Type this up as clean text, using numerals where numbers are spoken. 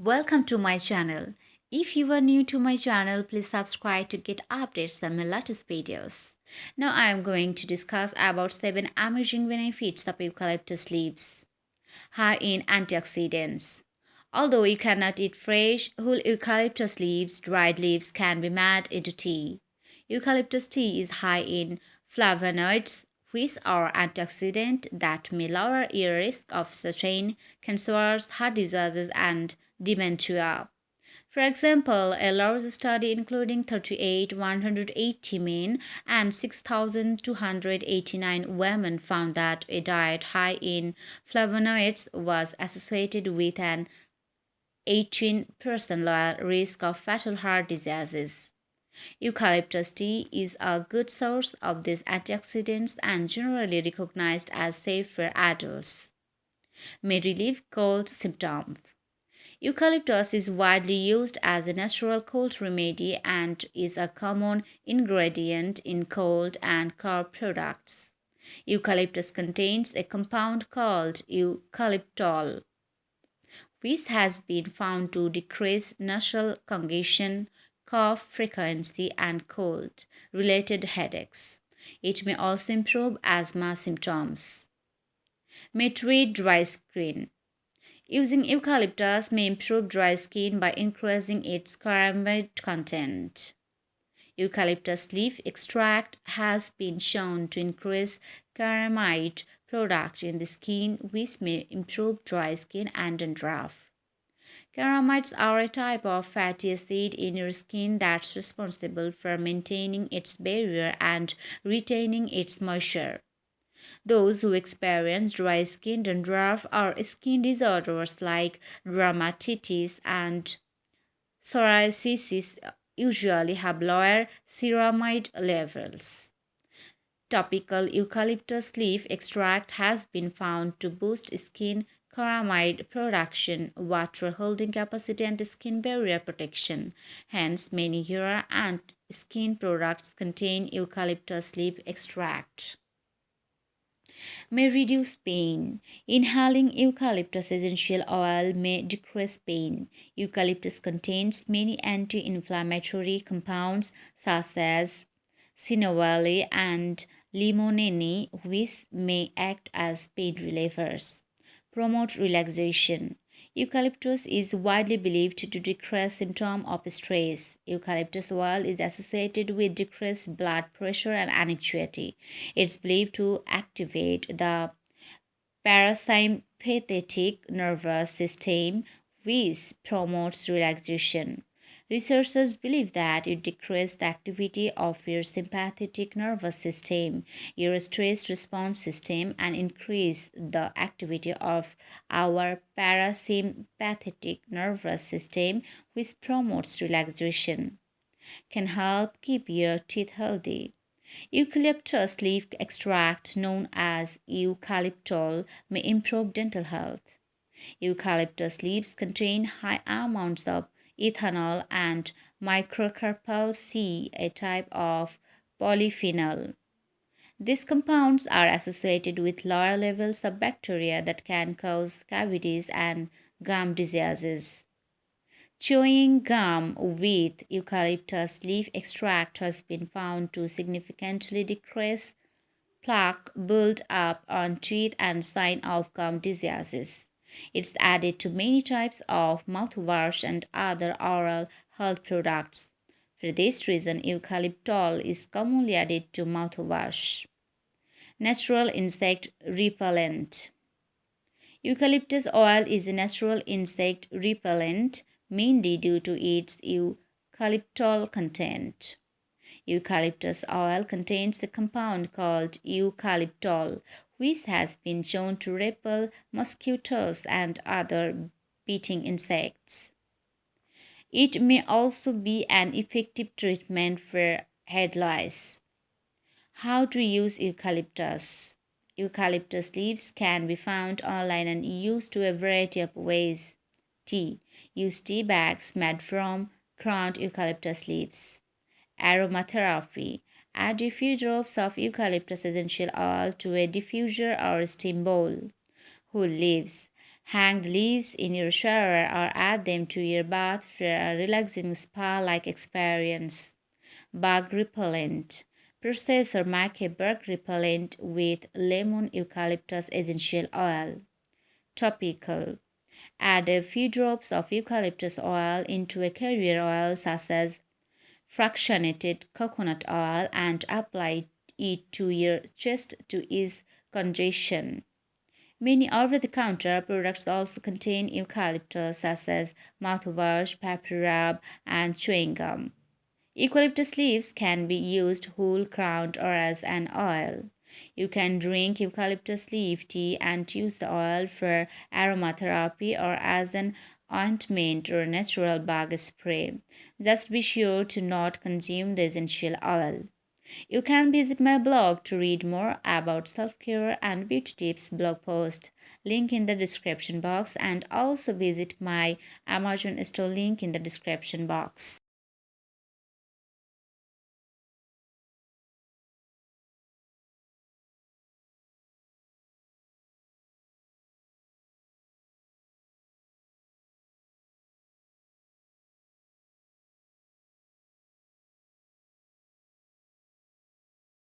Welcome to my channel. If you are new to my channel, please subscribe to get updates on my latest videos. Now I am going to discuss about 7 amazing benefits of eucalyptus leaves. High in antioxidants. Although you cannot eat fresh, whole eucalyptus leaves, dried leaves can be made into tea. Eucalyptus tea is high in flavonoids, which are antioxidants that may lower your risk of certain cancers, heart diseases, and dementia. For example, a large study including 38,180 men and 6,289 women found that a diet high in flavonoids was associated with an 18% lower risk of fatal heart diseases. Eucalyptus tea is a good source of these antioxidants and generally recognized as safe for adults. May relieve cold symptoms. Eucalyptus is widely used as a natural cold remedy and is a common ingredient in cold and cough products. Eucalyptus contains a compound called eucalyptol, which has been found to decrease nasal congestion, cough frequency, and cold related headaches. It may also improve asthma symptoms. May treat dry skin. Using eucalyptus may improve dry skin by increasing its ceramide content. Eucalyptus leaf extract has been shown to increase ceramide product in the skin, which may improve dry skin and dandruff. Ceramides are a type of fatty acid in your skin that's responsible for maintaining its barrier and retaining its moisture. Those who experience dry skin, dandruff, or skin disorders like dermatitis and psoriasis usually have lower ceramide levels. Topical eucalyptus leaf extract has been found to boost skin ceramide production, water holding capacity, and skin barrier protection. Hence, many hair and skin products contain eucalyptus leaf extract. May reduce pain. Inhaling eucalyptus essential oil may decrease pain. Eucalyptus contains many anti inflammatory compounds such as cinnamomyl and limonene, which may act as pain relievers. Promote relaxation. Eucalyptus is widely believed to decrease symptoms of stress. Eucalyptus oil is associated with decreased blood pressure and anxiety. It's believed to activate the parasympathetic nervous system, which promotes relaxation. Researchers believe that it decreases the activity of your sympathetic nervous system, your stress response system, and increase the activity of our parasympathetic nervous system, which promotes relaxation. Can help keep your teeth healthy. Eucalyptus leaf extract, known as eucalyptol, may improve dental health. Eucalyptus leaves contain high amounts of ethanol and microcarpal C, a type of polyphenol. These compounds are associated with lower levels of bacteria that can cause cavities and gum diseases. Chewing gum with eucalyptus leaf extract has been found to significantly decrease plaque build up on teeth and sign of gum diseases. It's added to many types of mouthwash and other oral health products. For this reason, eucalyptol is commonly added to mouthwash. Natural insect repellent. Eucalyptus oil is a natural insect repellent mainly due to its eucalyptol content. Eucalyptus oil contains the compound called eucalyptol, which has been shown to repel mosquitoes and other biting insects. It may also be an effective treatment for head lice. How to use eucalyptus? Eucalyptus leaves can be found online and used to a variety of ways. Tea. Use tea bags made from ground eucalyptus leaves. Aromatherapy. Add a few drops of eucalyptus essential oil to a diffuser or steam bowl. Whole leaves. Hang the leaves in your shower or add them to your bath for a relaxing spa-like experience. Bug repellent. Process or make a bug repellent with lemon eucalyptus essential oil. Topical. Add a few drops of eucalyptus oil into a carrier oil such as fractionated coconut oil and apply it to your chest to ease congestion. Many over-the-counter products also contain eucalyptus such as mouthwash, paper rub, and chewing gum. Eucalyptus leaves can be used whole, ground, or as an oil. You can drink eucalyptus leaf tea and use the oil for aromatherapy or as an ointment or natural bug spray. Just be sure to not consume the essential oil. You can visit my blog to read more about self-care and beauty tips blog post. Link in the description box, and also visit my Amazon store link in the description box.